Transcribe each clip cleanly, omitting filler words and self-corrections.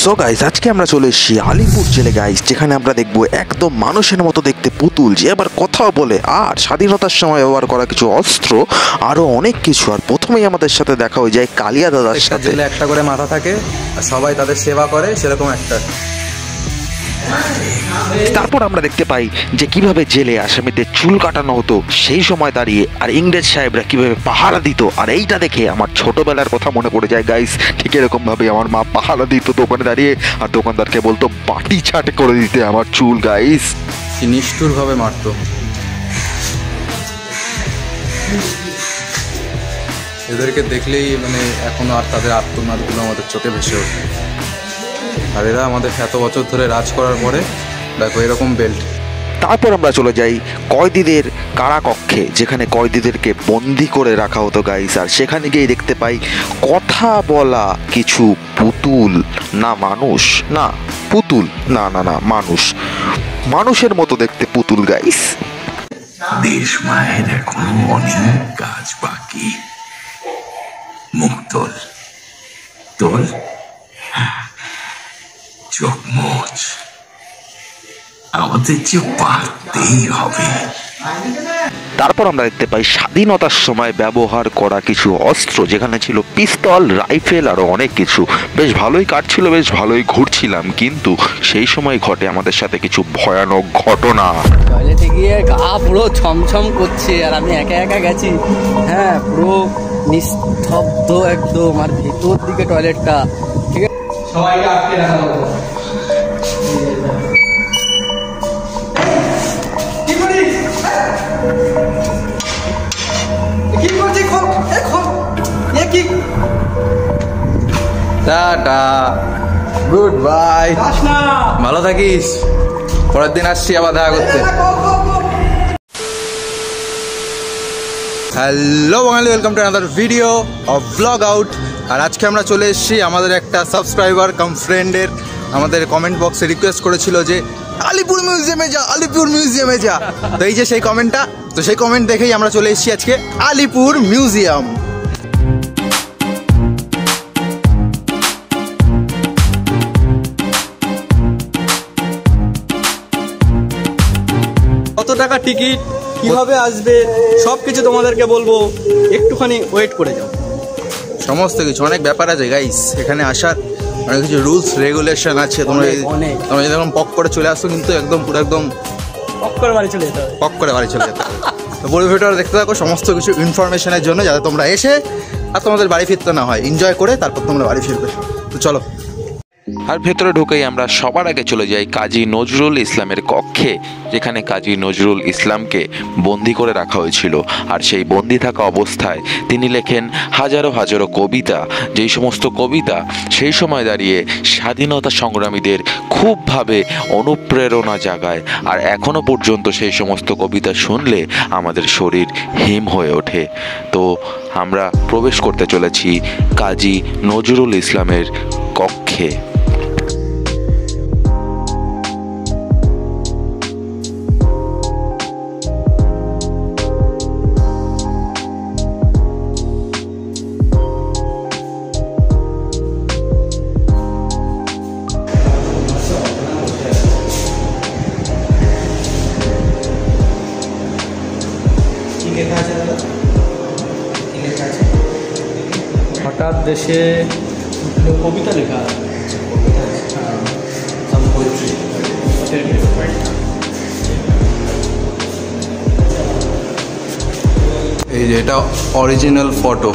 So guys, আজকে আমরা চলে এসেছি আলিপুর জেলে গাইস, যেখানে আমরা দেখবো একদম মানুষের মতো দেখতে পুতুল, যে আবার কথাও বলে, আর স্বাধীনতার সময় ব্যবহার করা কিছু অস্ত্র, আরো অনেক কিছু। আর প্রথমেই আমাদের সাথে দেখা হয়ে যায় কালিয়া দাদার সাথে। একটা করে মাথা থাকে আর সবাই তাদের সেবা করে, সেরকম একটা। তারপর আমরা দেখতে পাই যে কিভাবে জেলে আসামিদের চুল কাটানো হতো সেই সময় দাঁড়িয়ে, আর ইংরেজ সাহেবরা কিভাবে পাহারা দিত। আর এইটা দেখে আমার ছোটবেলার কথা মনে পড়ে যায় গাইস। ঠিক এরকম ভাবে আমার মা পাহারা দিত দোকানে দাঁড়িয়ে, আর দোকানদারকে বলতো বাটি ছাটে করে দিতে আমার চুল গাইস। নিষ্ঠুর ভাবে মারতো। এদেরকে দেখলেই মানে এখনো আর তাদের আত্মনাদগুলো আমাদের চোখে ভেসে ওঠে। আর এরা আমাদের এত বছর ধরে রাজ করার পরে দেখো এরকম বেল্ট। তারপর আমরা চলে যাই কয়েদিদের কারাকক্ষে, যেখানে কয়েদিদেরকে বন্দি করে রাখা হতো গাইস। আর সেখানে গিয়ে দেখতে পাই কথা বলা কিছু পুতুল, না মানুষ, না পুতুল, না না না মানুষ, মানুষের মতো দেখতে পুতুল গাইস। দেশ মায়ের এখনো অনেক কাজ বাকি। মুখ তোল, তোল, চোখ মোচ, আমাদের যে পারতেই হবে। তারপর আমরা দেখতে পাই স্বাধীনতার সময় ব্যবহার করা কিছু অস্ত্র, যেখানে ছিল পিস্তল, রাইফেল, আরো অনেক কিছু। বেশ ভালোই কাটছিল, বেশ ভালোই ঘুরছিলাম, কিন্তু সেই সময় ঘটে আমাদের সাথে কিছু ভয়ানক ঘটনা। টয়লেটে গিয়ে গা পুরো ছমছম করছে, আর আমি একা একা গেছি। হ্যাঁ, পুরো নিস্তব্ধ একদম, আর ভেতর দিকে টয়লেটটা। ঠিক আছে, সবাইকে আটকে রাখা হলো। টাটা, গুড বাই, ভালো থাকিস। পরের দিন আসছি আবার দেখা করতে। Hello Bangali, welcome to another video of blog out. আর আজকে আমরা চলে এসেছি আমাদের একটা সাবস্ক্রাইবার কাম ফ্রেন্ডের, আমাদের কমেন্ট বক্সে রিকোয়েস্ট করেছিল যে আলিপুর মিউজিয়ামে যা, আলিপুর মিউজিয়ামে যা। তো এই যে সেই কমেন্টটা, তো সেই কমেন্ট দেখেই আমরা চলে এসেছি আজকে আলিপুর মিউজিয়াম। কত টাকা টিকিট, কিভাবে আসবে, সব কিছু তোমাদেরকে বলবো, একটুখানি ওয়েট করে যাও। সমস্ত কিছু অনেক ব্যাপার আছে গাইস, এখানে আসার অনেক কিছু রুলস রেগুলেশন আছে। তোমরা যদি এখন পক করে চলে আসো, কিন্তু একদম পুরো একদম পক করে বাড়ি চলে যেতে হবে, পক করে বাড়ি চলে যেতে হবে। তো পুরো ভিডিওটা দেখতে থাকো সমস্ত কিছু ইনফরমেশনের জন্য, যাতে তোমরা এসে আর তোমাদের বাড়ি ফিরতে না হয়, এনজয় করে তারপর তোমরা বাড়ি ফিরবে। তো চলো। আর ভেতরে ঢুকেই আমরা সবার আগে চলে যাই কাজী নজরুল ইসলামের কক্ষে, যেখানে কাজী নজরুল ইসলামকে বন্দি করে রাখা হয়েছিল। আর সেই বন্দি থাকা অবস্থায় তিনি লেখেন হাজারো হাজারো কবিতা, যেই সমস্ত কবিতা সেই সময় দাঁড়িয়ে স্বাধীনতা সংগ্রামীদের খুবভাবে অনুপ্রেরণা জাগায়। আর এখনও পর্যন্ত সেই সমস্ত কবিতা শুনলে আমাদের শরীর হিম হয়ে ওঠে। তো আমরা প্রবেশ করতে চলেছি কাজী নজরুল ইসলামের কক্ষে। হঠাৎ দেশে কবিতা লেখা, এই যে এটা অরিজিনাল ফটো।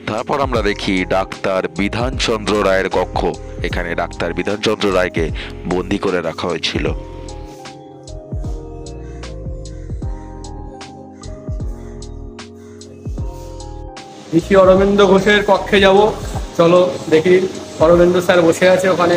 তারপর আমরা দেখি ডাক্তার বিধানচন্দ্র রায়ের কক্ষ। এখানে ডাক্তার বিধানচন্দ্র রায়কে বন্দি করে রাখা হয়েছিল। ঋষি অরবিন্দ ঘোষের কক্ষে যাব, চলো দেখি অরবিন্দ স্যার বসে আছে ওখানে।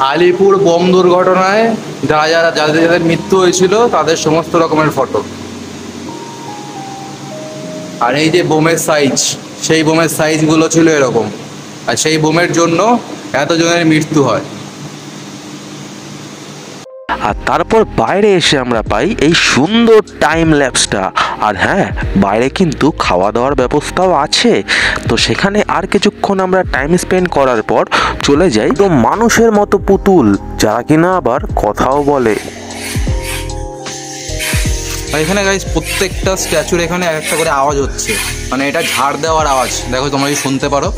আলিপুর বোম দুর্ঘটনায় যাদের মৃত্যু হয়েছিল তাদের সমস্ত রকমের ফটো। আর এই যে বোমের সাইজ, সেই বোমের সাইজগুলো ছিল এরকম, আর সেই বোমের জন্য এতজনের মৃত্যু হয়। আর তারপর বাইরে এসে আমরা পাই এই সুন্দর টাইম ল্যাপসটা। আর হ্যাঁ, বাইরে কিন্তু খাওয়া দাওয়ার ব্যবস্থাও আছে। তো সেখানে আর কিছুক্ষণ আমরা টাইম স্পেন্ড করার পর চলে যাই তো মানুষের মতো পুতুল, যারা কিনা আবার কথাও বলে। আর এখানে গাইস প্রত্যেকটা স্ট্যাচুর এখানে একটা করে আওয়াজ হচ্ছে, মানে এটা ঝাড় দেওয়ার আওয়াজ। দেখো তোমরা কি শুনতে পারো,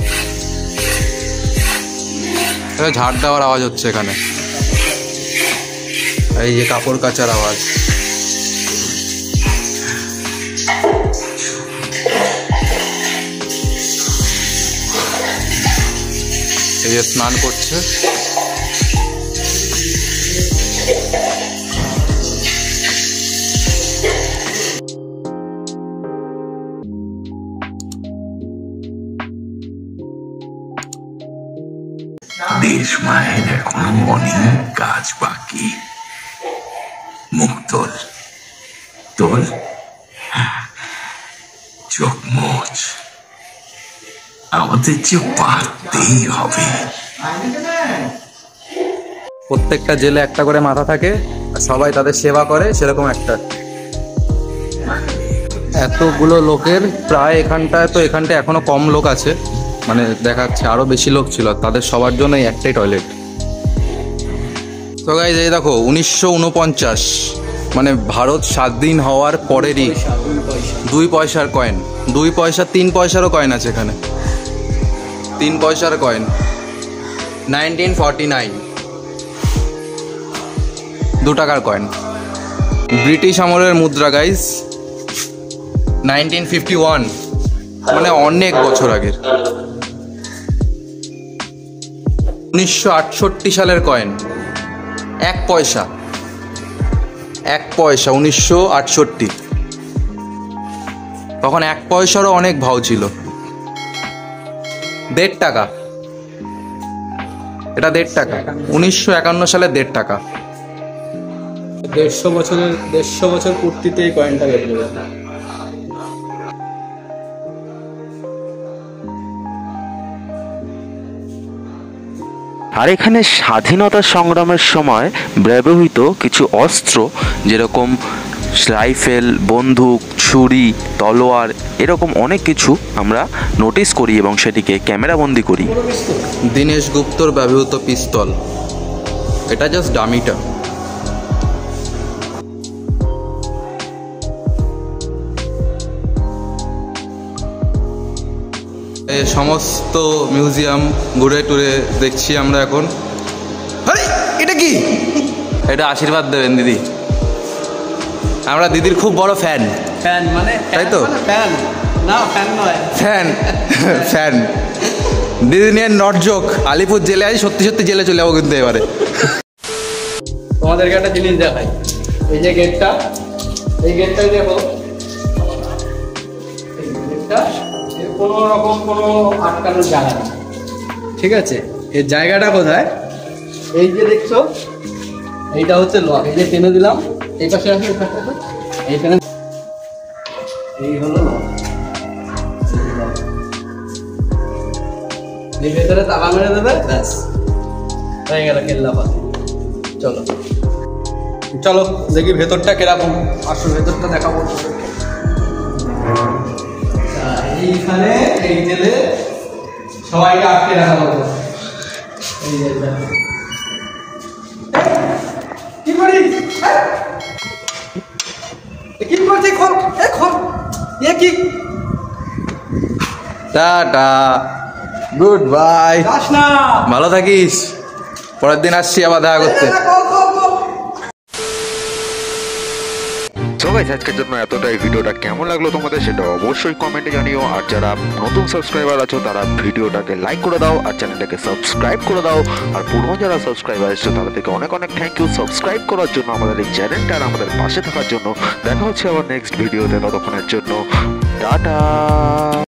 ঝাড় দেওয়ার আওয়াজ হচ্ছে এখানে। এই যে কাপড় কাচার আওয়াজ। এই যে স্নান করছে। দেশ মায়ের এখনো অনেক কাজ বাকি। মুখ তোল, তোল, চোখ মোচ, আমাদের যে পারতেই হবে। প্রত্যেকটা জেলে একটা করে মাথা থাকে আর সবাই তাদের সেবা করে, সেরকম একটা। এতগুলো লোকের প্রায় এখানটায় এখনো কম লোক আছে, মানে দেখাচ্ছে আরো বেশি লোক ছিল। তাদের সবার জন্য একটাই টয়লেট। তো গাইজ এই দেখো 1949, মানে ভারত স্বাধীন হওয়ার পরেরই 2 পয়সার কয়েন, 2 পয়সা 3 পয়সারও কয়েন আছে এখানে। 3 পয়সার কয়েন 1949, 2 টাকার কয়েন। ব্রিটিশ আমলের মুদ্রা গাইজ, 1951, মানে অনেক বছর আগের। 1968 সালের কয়েন, 1 পয়সা, 1 পয়সা 1968। তখন 1 পয়সারও অনেক ভাও ছিল। 1.5 টাকা, এটা 1.5 টাকা, 1951 সালে 1.5 টাকা। 150 বছর পূর্তিতে এই কয়েনটা বের করে। আর এখানে স্বাধীনতা সংগ্রামের সময় ব্যবহৃত কিছু অস্ত্র, যেরকম রাইফেল, বন্দুক, ছুরি, তলোয়ার, এরকম অনেক কিছু আমরা নোটিস করি এবং সেটিকে ক্যামেরাবন্দি করি। দীনেশ গুপ্তর ব্যবহৃত পিস্তল, এটা জাস্ট ডামিটা। এই সমস্ত মিউজিয়াম ঘুরে টুরে দেখছি আমরা এখন। আরে এটা কি? এটা আশীর্বাদ দেবেন দিদি, আমরা দিদির খুব বড় ফ্যান। ফ্যান মানে তাই তো? ফ্যান না, ফ্যান নয়, ফ্যান ফ্যান। দিদি নিয়ে নট জোক, আলিপুর জেলে আছি, সত্যি সত্যি জেলে চলে যাবো কিন্তু এবারে। তোমাদেরকে একটা জিনিস দেখাই। এই যে গেটটা, এই গেটটা দেখো, এই গেটটা কোনো রকম কোনো আটকানোর জায়গা নেই, ঠিক আছে? এর জায়গাটা কোথায়? এই যে দেখছো, এইটা হচ্ছে লক। এই যে টেনে দিলাম, এই পাশে আসে, এই টেনে, এই হলো লক। এই ভেতরে তালা মেরে দেবে, ব্যাস হয়ে গেল কেল্লা পাতি। চলো চলো দেখি ভেতরটা কিরকম। আসো ভেতরটা দেখাবো। এইখানে এই জেলে সবাইকে আটকে রাখা হবে। এই যে কি করি, কি করছি? খোল, এ খোল, এ কি? টাটা, গুড বাই, যাস না, ভালো থাকিস। পরের দিন আসছি আবার দেখা করতে। সো গাইস, আজকের জন্য এতটাই। ভিডিওটা কেমন লাগলো তোমাদের সেটা অবশ্যই কমেন্টে জানিও। আর যারা নতুন সাবস্ক্রাইবার আছো তারা ভিডিওটাকে লাইক করে দাও আর চ্যানেলটাকে সাবস্ক্রাইব করে দাও। আর পুরনো যারা সাবস্ক্রাইবার এসেছো তাদেরকে অনেক অনেক থ্যাংক ইউ সাবস্ক্রাইব করার জন্য, আমাদের এই চ্যানেলটা আর আমাদের পাশে থাকার জন্য। দেখা হচ্ছে আবার নেক্সট ভিডিওতে, ততক্ষণের জন্য টাটা।